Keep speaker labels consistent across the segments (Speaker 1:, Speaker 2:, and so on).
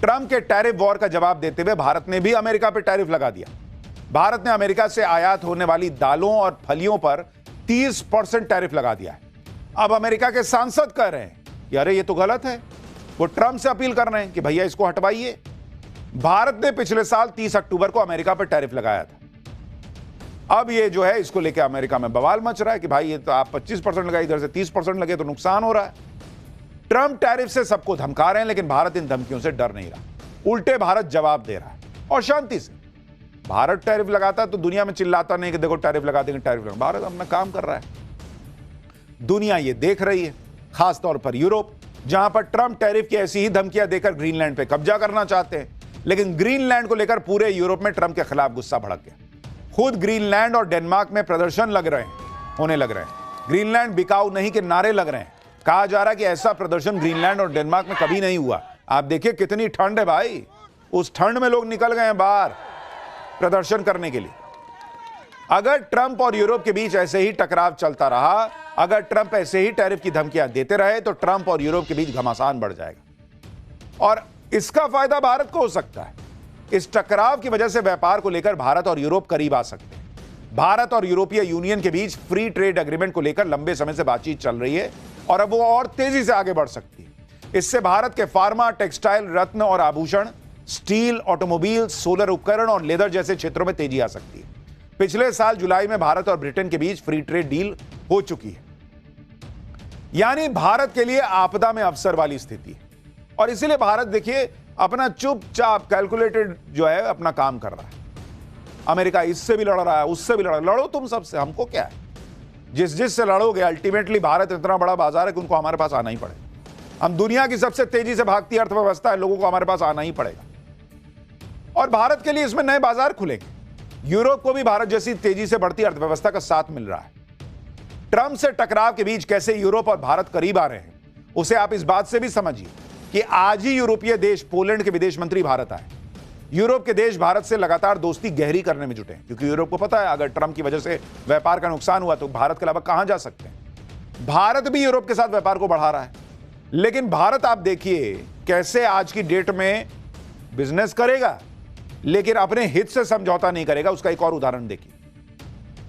Speaker 1: Trump के tariff war का जवाब देते हुए भारत ने भी अमेरिका पर टैरिफ लगा दिया। भारत ने अमेरिका से आयात होने वाली दालों और फलियों पर 30% टैरिफ लगा दिया है। अब अमेरिका के सांसद कह रहे हैं कि अरे ये तो गलत है। वो ट्रंप से अपील कर रहे हैं कि भैया इसको हटवाइए। भारत ने पिछले साल 30 अक्टूबर को अमेरिका पर टैरिफ लगाया था। अब ये जो है इसको लेकर अमेरिका में बवाल मच रहा है कि भाई ये तो आप 25% लगाए, इधर से 30% लगे तो नुकसान हो रहा है। ट्रंप टैरिफ से सबको धमका रहे हैं, लेकिन भारत इन धमकियों से डर नहीं रहा। उल्टे भारत जवाब दे रहा है और शांति से। भारत टैरिफ लगाता है तो दुनिया में चिल्लाता नहीं कि देखो टैरिफ लगा देंगे, टैरिफ लगा। भारत अपना काम कर रहा है, दुनिया ये देख रही है, खासतौर पर यूरोप, जहां पर ट्रंप टैरिफ की ऐसी ही धमकियां देकर ग्रीनलैंड पे कब्जा करना चाहते हैं। लेकिन ग्रीनलैंड को लेकर पूरे यूरोप में ट्रंप के खिलाफ गुस्सा भड़क गया। खुद ग्रीनलैंड और डेनमार्क में प्रदर्शन होने लग रहे हैं। ग्रीनलैंड बिकाऊ नहीं के नारे लग रहे हैं। कहा जा रहा है कि ऐसा प्रदर्शन ग्रीनलैंड और डेनमार्क में कभी नहीं हुआ। आप देखिए कितनी ठंड है भाई, उस ठंड में लोग निकल गए हैं बाहर प्रदर्शन करने के लिए। अगर ट्रंप और यूरोप के बीच ऐसे ही टकराव चलता रहा, अगर ट्रंप ऐसे ही टैरिफ की धमकियां देते रहे, तो ट्रंप और यूरोप के बीच घमासान बढ़ जाएगा और इसका फायदा भारत को हो सकता है। इस टकराव की वजह से व्यापार को लेकर भारत और यूरोप करीब आ सकते हैं। भारत और यूरोपीय यूनियन के बीच फ्री ट्रेड एग्रीमेंट को लेकर लंबे समय से बातचीत चल रही है और अब वो और तेजी से आगे बढ़ सकती है। इससे भारत के फार्मा, टेक्सटाइल, रत्न और आभूषण, स्टील, ऑटोमोबाइल, सोलर उपकरण और लेदर जैसे क्षेत्रों में तेजी आ सकती है। पिछले साल जुलाई में भारत और ब्रिटेन के बीच फ्री ट्रेड डील हो चुकी है। यानी भारत के लिए आपदा में अवसर वाली स्थिति है और इसीलिए भारत देखिए अपना चुपचाप कैलकुलेटेड जो है अपना काम कर रहा है। अमेरिका इससे भी लड़ रहा है, उससे भी लड़ो तुम सबसे, हमको क्या है। जिस से लड़ोगे अल्टीमेटली भारत इतना बड़ा बाजार है कि उनको हमारे पास आना ही पड़ेगा। हम दुनिया की सबसे तेजी से भागती अर्थव्यवस्था है, लोगों को हमारे पास आना ही पड़ेगा और भारत के लिए इसमें नए बाजार खुलेंगे। यूरोप को भी भारत जैसी तेजी से बढ़ती अर्थव्यवस्था का साथ मिल रहा है। ट्रंप से टकराव के बीच कैसे यूरोप और भारत करीब आ रहे हैं, उसे आप इस बात से भी समझिए कि आज ही यूरोपीय देश पोलैंड के विदेश मंत्री भारत आए। यूरोप के देश भारत से लगातार दोस्ती गहरी करने में जुटे हैं, क्योंकि यूरोप को पता है अगर ट्रंप की वजह से व्यापार का नुकसान हुआ तो भारत के अलावा कहां जा सकते हैं। भारत भी यूरोप के साथ व्यापार को बढ़ा रहा है, लेकिन भारत आप देखिए कैसे आज की डेट में बिजनेस करेगा, लेकिन अपने हित से समझौता नहीं करेगा। उसका एक और उदाहरण देखिए।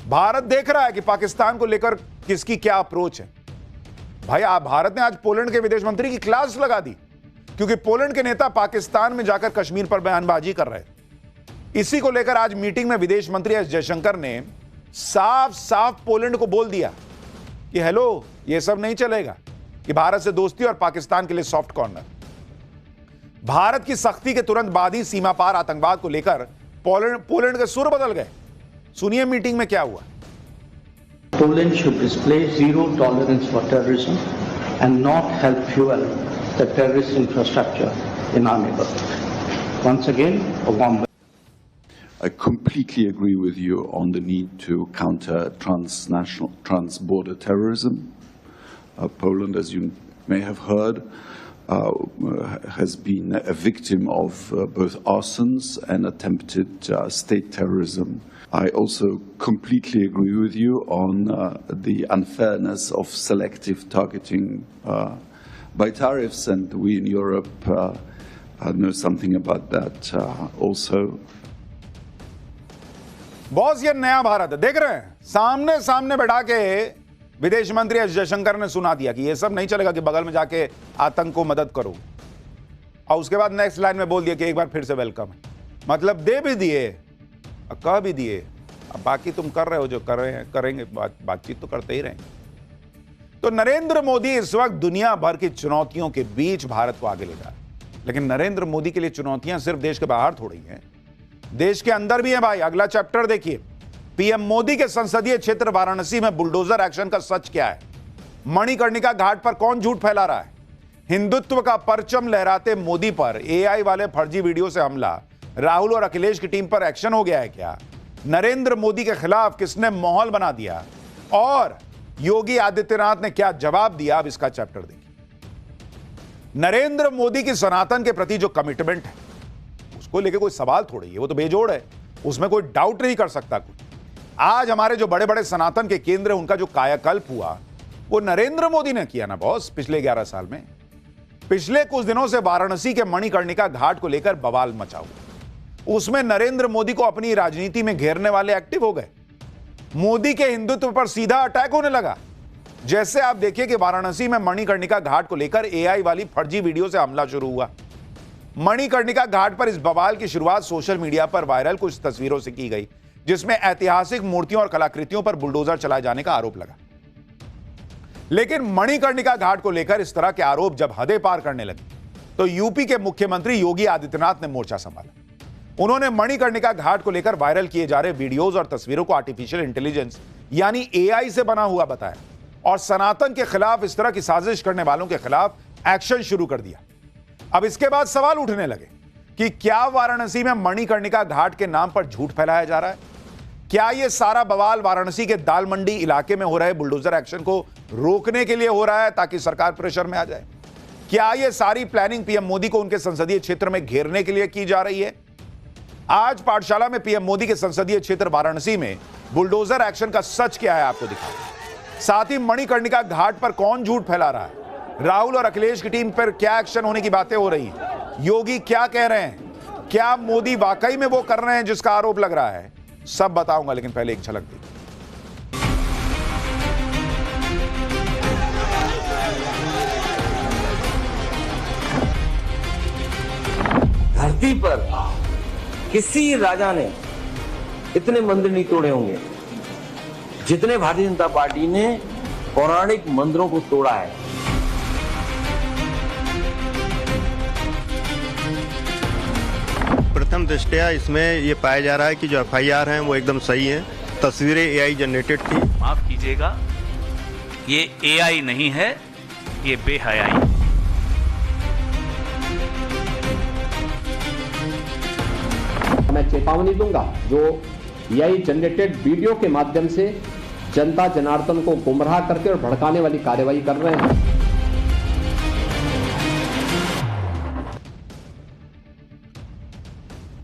Speaker 1: भारत देख रहा है कि पाकिस्तान को लेकर किसकी क्या अप्रोच है। भाई आप भारत ने आज पोलैंड के विदेश मंत्री की क्लास लगा दी, क्योंकि पोलैंड के नेता पाकिस्तान में जाकर कश्मीर पर बयानबाजी कर रहे थे। इसी को लेकर आज मीटिंग में विदेश मंत्री एस जयशंकर ने साफ साफ पोलैंड को बोल दिया कि हेलो, ये सब नहीं चलेगा कि भारत से दोस्ती और पाकिस्तान के लिए सॉफ्ट कॉर्नर। भारत की सख्ती के तुरंत बाद ही सीमा पार आतंकवाद को लेकर पोलैंड के सुर बदल गए। सुनिए मीटिंग में क्या हुआ।
Speaker 2: Poland should display zero tolerance for terrorism and not help fuel the terrorist infrastructure in our neighborhood. Once again, a warm welcome.
Speaker 3: I completely agree with you on the need to counter transnational, trans-border terrorism. Poland, as you may have heard, has been a victim of both arsons and attempted state terrorism. I also completely agree with you on the unfairness of selective targeting by tariffs, and we in Europe know something about that also.
Speaker 1: Boss ये नया भारत है, देख रहे हैं सामने सामने बैठा के विदेश मंत्री एस जयशंकर ने सुना दिया कि ये सब नहीं चलेगा कि बगल में जाके आतंक को मदद करो, और उसके बाद नेक्स्ट लाइन में बोल दिया कि एक बार फिर से वेलकम है। मतलब दे भी दिए, कह भी दिए, अब बाकी तुम कर रहे हो जो कर रहे हैं, करेंगे, बातचीत तो करते ही रहेंगे। तो नरेंद्र मोदी इस वक्त दुनिया भर की चुनौतियों के बीच भारत को आगे ले जा रहे हैं, लेकिन नरेंद्र मोदी के लिए चुनौतियां सिर्फ देश के बाहर थोड़ी हैं, देश के अंदर भी हैं भाई। अगला चैप्टर देखिए, पीएम मोदी के संसदीय क्षेत्र वाराणसी में बुलडोजर एक्शन का सच क्या है। मणिकर्णिका घाट पर कौन झूठ फैला रहा है। हिंदुत्व का परचम लहराते मोदी पर एआई वाले फर्जी वीडियो से हमला। राहुल और अखिलेश की टीम पर एक्शन हो गया है क्या। नरेंद्र मोदी के खिलाफ किसने माहौल बना दिया और योगी आदित्यनाथ ने क्या जवाब दिया, अब इसका चैप्टर देखिए। नरेंद्र मोदी की सनातन के प्रति जो कमिटमेंट है उसको लेके कोई सवाल थोड़ी है, वो तो बेजोड़ है, उसमें कोई डाउट नहीं कर सकता कोई। आज हमारे जो बड़े बड़े सनातन के केंद्र, उनका जो कायाकल्प हुआ वो नरेंद्र मोदी ने किया ना बॉस, पिछले 11 साल में। पिछले कुछ दिनों से वाराणसी के मणिकर्णिका घाट को लेकर बवाल मचा हुआ। उसमें नरेंद्र मोदी को अपनी राजनीति में घेरने वाले एक्टिव हो गए। मोदी के हिंदुत्व पर सीधा अटैक होने लगा। जैसे आप देखिए कि वाराणसी में मणिकर्णिका घाट को लेकर एआई वाली फर्जी वीडियो से हमला शुरू हुआ। मणिकर्णिका घाट पर इस बवाल की शुरुआत सोशल मीडिया पर वायरल कुछ तस्वीरों से की गई, जिसमें ऐतिहासिक मूर्तियों और कलाकृतियों पर बुलडोजर चलाए जाने का आरोप लगा। लेकिन मणिकर्णिका घाट को लेकर इस तरह के आरोप जब हदें पार करने लगे तो यूपी के मुख्यमंत्री योगी आदित्यनाथ ने मोर्चा संभाला। उन्होंने मणिकर्णिका घाट को लेकर वायरल किए जा रहे वीडियोज और तस्वीरों को आर्टिफिशियल इंटेलिजेंस यानी एआई से बना हुआ बताया और सनातन के खिलाफ इस तरह की साजिश करने वालों के खिलाफ एक्शन शुरू कर दिया। अब इसके बाद सवाल उठने लगे कि क्या वाराणसी में मणिकर्णिका घाट के नाम पर झूठ फैलाया जा रहा है? क्या यह सारा बवाल वाराणसी के दाल मंडी इलाके में हो रहे बुलडोजर एक्शन को रोकने के लिए हो रहा है ताकि सरकार प्रेशर में आ जाए? क्या यह सारी प्लानिंग पीएम मोदी को उनके संसदीय क्षेत्र में घेरने के लिए की जा रही है? आज पाठशाला में पीएम मोदी के संसदीय क्षेत्र वाराणसी में बुलडोजर एक्शन का सच क्या है आपको दिखाएं। साथ ही मणिकर्णिका घाट पर कौन झूठ फैला रहा है, राहुल और अखिलेश की टीम पर क्या एक्शन होने की बातें हो रही हैं, योगी क्या कह रहे हैं, क्या मोदी वाकई में वो कर रहे हैं जिसका आरोप लग रहा है, सब बताऊंगा। लेकिन पहले एक झलक देखिए।
Speaker 4: धरती पर किसी राजा ने इतने मंदिर नहीं तोड़े होंगे जितने भारतीय जनता पार्टी ने पौराणिक मंदिरों को तोड़ा है।
Speaker 5: प्रथम दृष्टया इसमें ये पाया जा रहा है कि जो एफआईआर हैं वो एकदम सही है। तस्वीरें एआई जनरेटेड थी।
Speaker 6: माफ कीजिएगा, ये एआई नहीं है, ये बेहयाई।
Speaker 7: मैं चेतावनी दूंगा जो एआई जनरेटेड वीडियो के माध्यम से जनता जनार्दन को गुमराह करके और भड़काने वाली कार्रवाई कर रहे हैं।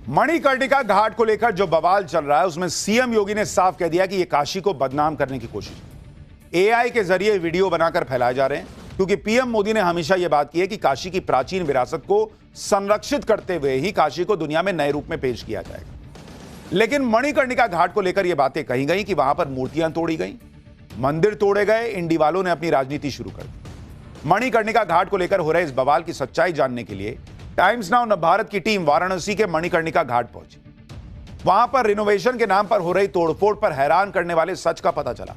Speaker 1: मणिकर्णिका घाट को लेकर जो बवाल चल रहा है उसमें सीएम योगी ने साफ कह दिया कि यह काशी को बदनाम करने की कोशिश है। एआई के जरिए वीडियो बनाकर फैलाए जा रहे हैं क्योंकि पीएम मोदी ने हमेशा यह बात की है कि काशी की प्राचीन विरासत को संरक्षित करते हुए ही काशी को दुनिया में नए रूप में पेश किया जाएगा। लेकिन मणिकर्णिका घाट को लेकर यह बातें कही गई कि वहां पर मूर्तियां तोड़ी गई, मंदिर तोड़े गए, इंडी वालों ने अपनी राजनीति शुरू कर दी। मणिकर्णिका घाट को लेकर हो रहे इस बवाल की सच्चाई जानने के लिए टाइम्स नाउ नवभारत की टीम वाराणसी के मणिकर्णिका घाट पहुंची। वहां पर रिनोवेशन के नाम पर हो रही तोड़फोड़ पर हैरान करने वाले सच का पता चला।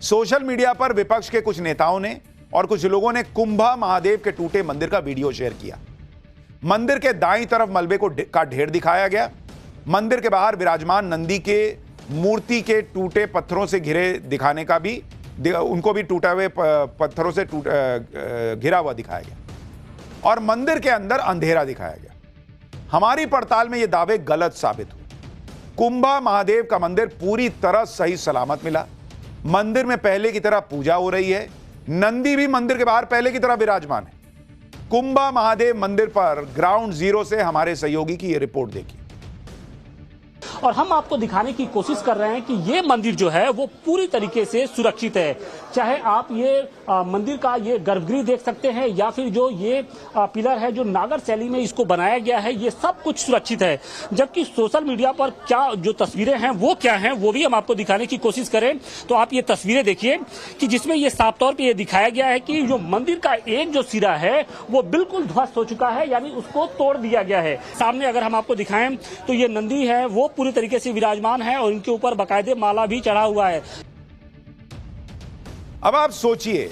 Speaker 1: सोशल मीडिया पर विपक्ष के कुछ नेताओं ने और कुछ लोगों ने कुंभा महादेव के टूटे मंदिर का वीडियो शेयर किया। मंदिर के दाईं तरफ मलबे का ढेर दिखाया गया। मंदिर के बाहर विराजमान नंदी के मूर्ति के टूटे पत्थरों से घिरे दिखाने का भी उनको भी टूटे हुए पत्थरों से घिरा हुआ दिखाया गया और मंदिर के अंदर अंधेरा दिखाया गया। हमारी पड़ताल में ये दावे गलत साबित हुए। कुंभा महादेव का मंदिर पूरी तरह सही सलामत मिला। मंदिर में पहले की तरह पूजा हो रही है। नंदी भी मंदिर के बाहर पहले की तरह विराजमान है। कुंभा महादेव मंदिर पर ग्राउंड जीरो से हमारे सहयोगी की यह रिपोर्ट देखिए।
Speaker 8: और हम आपको दिखाने की कोशिश कर रहे हैं कि ये मंदिर जो है वो पूरी तरीके से सुरक्षित है। चाहे आप ये मंदिर का ये गर्भगृह देख सकते हैं या फिर जो ये पिलर है जो नागर शैली में इसको बनाया गया है, ये सब कुछ सुरक्षित है। जबकि सोशल मीडिया पर क्या जो तस्वीरें हैं वो क्या हैं वो भी हम आपको दिखाने की कोशिश करें तो आप ये तस्वीरें देखिए कि जिसमें ये साफ तौर पर यह दिखाया गया है कि जो मंदिर का एक जो सिरा है वो बिल्कुल ध्वस्त हो चुका है, यानी उसको तोड़ दिया गया है। सामने अगर हम आपको दिखाएं तो ये नंदी है वो पूरी तरीके से विराजमान है और इनके ऊपर बाकायदे माला भी चढ़ा हुआ है।
Speaker 1: अब आप सोचिए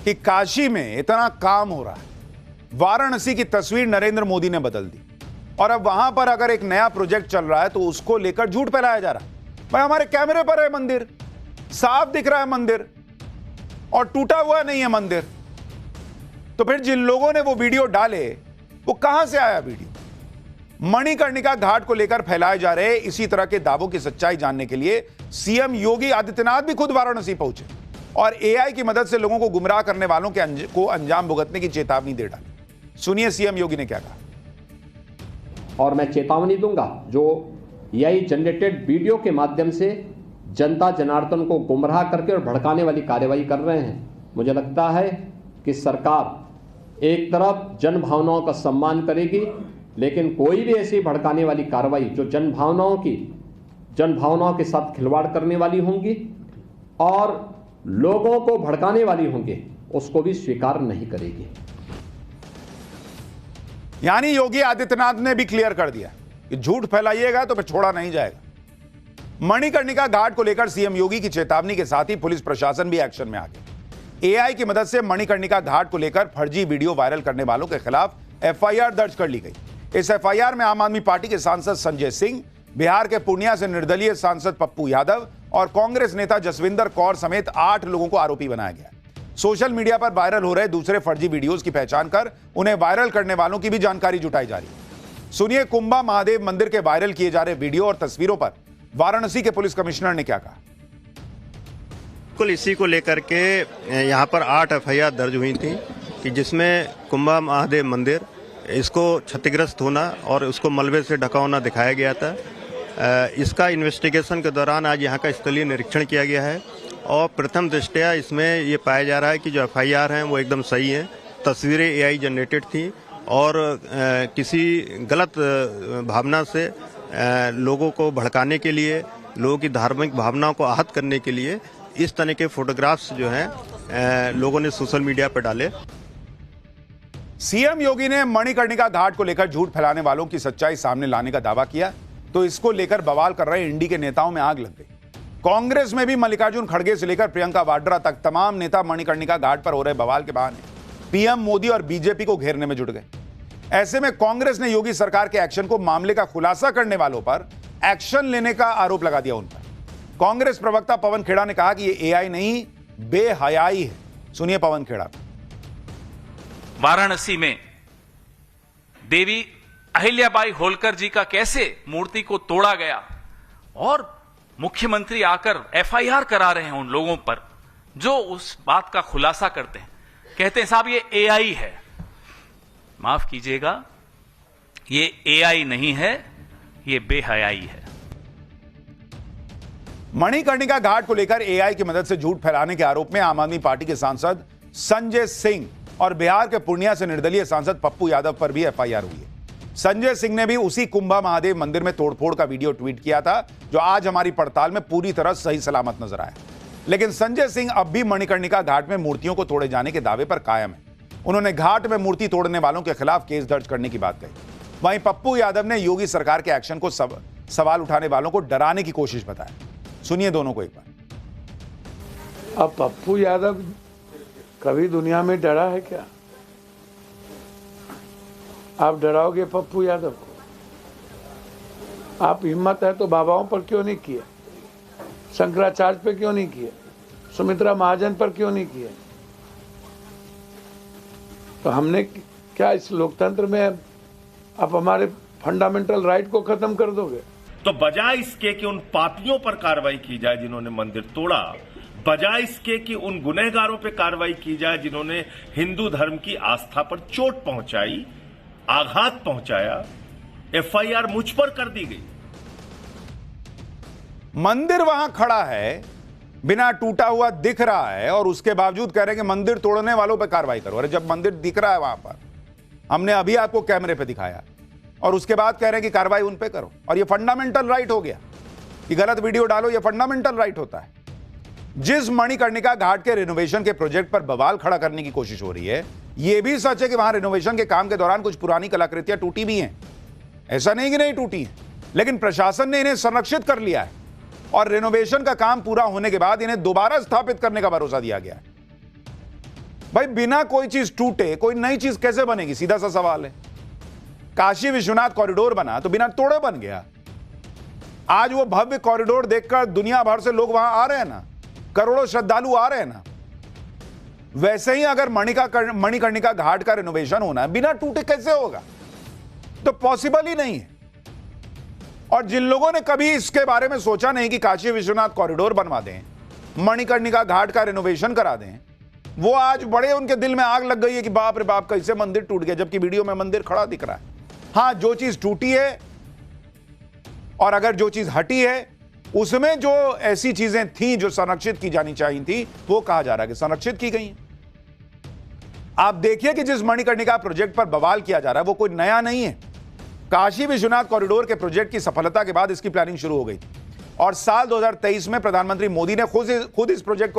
Speaker 1: कि काशी में इतना काम हो रहा है, वाराणसी की तस्वीर नरेंद्र मोदी ने बदल दी और अब वहां पर अगर एक नया प्रोजेक्ट चल रहा है तो उसको लेकर झूठ फैलाया जा रहा है। भाई हमारे कैमरे पर है मंदिर, साफ दिख रहा है मंदिर और टूटा हुआ नहीं है मंदिर। तो फिर जिन लोगों ने वो वीडियो डाले वो कहां से आया वीडियो? मणिकर्णिका घाट को लेकर फैलाए जा रहे इसी तरह के दावों की सच्चाई जानने के लिए सीएम योगी आदित्यनाथ भी खुद वाराणसी पहुंचे और एआई की मदद से लोगों को गुमराह करने वालों को अंजाम भुगतने की चेतावनी दे डाली। सुनिए सीएम योगी ने क्या कहा।
Speaker 7: और मैं चेतावनी दूंगा जो एआई जनरेटेड वीडियो के माध्यम से जनता जनार्दन को गुमराह करके और भड़काने वाली कार्रवाई कर रहे हैं। मुझे लगता है कि सरकार एक तरफ जन भावनाओं का सम्मान करेगी, लेकिन कोई भी ऐसी भड़काने वाली कार्रवाई जो जन भावनाओं के साथ खिलवाड़ करने वाली होंगी और लोगों को भड़काने वाली होंगी, उसको भी स्वीकार नहीं करेगी।
Speaker 1: यानी योगी आदित्यनाथ ने भी क्लियर कर दिया कि झूठ फैलाइएगा तो फिर छोड़ा नहीं जाएगा। मणिकर्णिका घाट को लेकर सीएम योगी की चेतावनी के साथ ही पुलिस प्रशासन भी एक्शन में आ गया। एआई की मदद से मणिकर्णिका घाट को लेकर फर्जी वीडियो वायरल करने वालों के खिलाफ एफआईआर दर्ज कर ली गई। इस एफआईआर में आम आदमी पार्टी के सांसद संजय सिंह, बिहार के पूर्णिया से निर्दलीय सांसद पप्पू यादव और कांग्रेस नेता जसविंदर कौर समेत 8 लोगों को आरोपी बनाया गया। सोशल मीडिया पर वायरल हो रहे दूसरे फर्जी वीडियोस की पहचान कर उन्हें वायरल करने वालों की भी जानकारी जुटाई जा रही है। सुनिए कुंभा महादेव मंदिर के वायरल किए जा रहे वीडियो और तस्वीरों पर वाराणसी के पुलिस कमिश्नर ने क्या कहा।
Speaker 5: बिल्कुल इसी को लेकर के यहाँ पर 8 एफआईआर दर्ज हुई थी कि जिसमें कुंभा महादेव मंदिर इसको क्षतिग्रस्त होना और उसको मलबे से ढका होना दिखाया गया था। इसका इन्वेस्टिगेशन के दौरान आज यहाँ का स्थलीय निरीक्षण किया गया है और प्रथम दृष्टया इसमें ये पाया जा रहा है कि जो एफआईआर हैं वो एकदम सही है। तस्वीरें एआई जनरेटेड थी और किसी गलत भावना से लोगों को भड़काने के लिए, लोगों की धार्मिक भावनाओं को आहत करने के लिए इस तरह के फोटोग्राफ्स जो हैं लोगों ने सोशल मीडिया पर डाले।
Speaker 1: सीएम योगी ने मणिकर्णिका घाट को लेकर झूठ फैलाने वालों की सच्चाई सामने लाने का दावा किया तो इसको लेकर बवाल कर रहे इंडी के नेताओं में आग लग गई। कांग्रेस में भी मल्लिकार्जुन खड़गे से लेकर प्रियंका वाड्रा तक तमाम नेता मणिकर्णिका घाट पर हो रहे बवाल के बहाने पीएम मोदी और बीजेपी को घेरने में जुट गए। ऐसे में कांग्रेस ने योगी सरकार के एक्शन को मामले का खुलासा करने वालों पर एक्शन लेने का आरोप लगा दिया उन पर। कांग्रेस प्रवक्ता पवन खेड़ा ने कहा कि ये एआई नहीं बेहयाई है। सुनिए पवन खेड़ा।
Speaker 6: वाराणसी में देवी अहिल्याबाई होलकर जी का कैसे मूर्ति को तोड़ा गया और मुख्यमंत्री आकर एफआईआर करा रहे हैं उन लोगों पर जो उस बात का खुलासा करते हैं, कहते हैं साहब ये एआई है। माफ कीजिएगा, ये एआई नहीं है, ये बेहयाई है।
Speaker 1: मणिकर्णिका घाट को लेकर एआई की मदद से झूठ फैलाने के आरोप में आम आदमी पार्टी के सांसद संजय सिंह और बिहार के पूर्णिया से निर्दलीय सांसद पप्पू यादव पर भी एफआईआर हुई है। संजय सिंह ने भी उसी कुंभा महादेव मंदिर में तोड़फोड़ का वीडियो ट्वीट किया था जो आज हमारी पड़ताल में पूरी तरह सही सलामत नजर आया। लेकिन संजय सिंह अब भी मणिकर्णिका घाट में मूर्तियों को तोड़े जाने के दावे पर कायम है। उन्होंने घाट में मूर्ति तोड़ने वालों के खिलाफ केस दर्ज करने की बात कही। वहीं पप्पू यादव ने योगी सरकार के एक्शन को सवाल उठाने वालों को डराने की कोशिश बताया। सुनिए दोनों को एक बार।
Speaker 9: अब पप्पू यादव कभी दुनिया में डरा है क्या? आप डराओगे पप्पू यादव को? आप हिम्मत है तो बाबाओं पर क्यों नहीं किए? शंकराचार्य पे क्यों नहीं किए? सुमित्रा महाजन पर क्यों नहीं किए? तो हमने क्या इस लोकतंत्र में आप हमारे फंडामेंटल राइट को खत्म कर दोगे?
Speaker 10: तो बजाय इसके कि उन पापियों पर कार्रवाई की जाए जिन्होंने मंदिर तोड़ा, बजाय इसके कि उन गुनहगारों पर कार्रवाई की जाए जिन्होंने हिंदू धर्म की आस्था पर चोट पहुंचाई, आघात पहुंचाया, एफआईआर मुझ पर कर दी गई।
Speaker 1: मंदिर वहां खड़ा है, बिना टूटा हुआ दिख रहा है और उसके बावजूद कह रहे हैं कि मंदिर तोड़ने वालों पर कार्रवाई करो। अरे जब मंदिर दिख रहा है वहां पर, हमने अभी आपको कैमरे पे दिखाया, और उसके बाद कह रहे हैं कि कार्रवाई उन पे करो। और ये फंडामेंटल राइट हो गया कि गलत वीडियो डालो, ये फंडामेंटल राइट होता है। जिस मणिकर्णिका घाट के रिनोवेशन के प्रोजेक्ट पर बवाल खड़ा करने की कोशिश हो रही है, यह भी सच है कि वहां रिनोवेशन के काम के दौरान कुछ पुरानी कलाकृतियां टूटी भी हैं। ऐसा नहीं कि नहीं टूटी हैं, लेकिन प्रशासन ने इन्हें संरक्षित कर लिया है और रिनोवेशन का काम पूरा होने के बाद इन्हें दोबारा स्थापित करने का भरोसा दिया गया है। भाई बिना कोई चीज टूटे कोई नई चीज कैसे बनेगी? सीधा सा सवाल है। काशी विश्वनाथ कॉरिडोर बना तो बिना तोड़े बन गया। आज वो भव्य कॉरिडोर देखकर दुनिया भर से लोग वहां आ रहे हैं ना, करोड़ों श्रद्धालु आ रहे हैं ना। वैसे ही अगर मणिकर्णिका घाट का रिनोवेशन होना है, बिना टूटे कैसे होगा? तो पॉसिबल ही नहीं है। और जिन लोगों ने कभी इसके बारे में सोचा नहीं कि काशी विश्वनाथ कॉरिडोर बनवा दें, मणिकर्णिका घाट का रिनोवेशन करा दें, वो आज बड़े उनके दिल में आग लग गई है कि बाप रे बाप कैसे मंदिर टूट गया, जबकि वीडियो में मंदिर खड़ा दिख रहा है। हां, जो चीज टूटी है और अगर जो चीज हटी है उसमें जो ऐसी चीजें थी जो संरक्षित की जानी चाहिए थी, वो कहा जा रहा है कि संरक्षित की गई हैं। आप देखिए कि जिस मणिकर्णिका प्रोजेक्ट पर बवाल किया जा रहा है वो कोई नया नहीं है। काशी विश्वनाथ कॉरिडोर के प्रोजेक्ट की सफलता के बाद इसकी प्लानिंग शुरू हो गई और साल 2023 में प्रधानमंत्री मोदी ने खुद इस प्रोजेक्ट को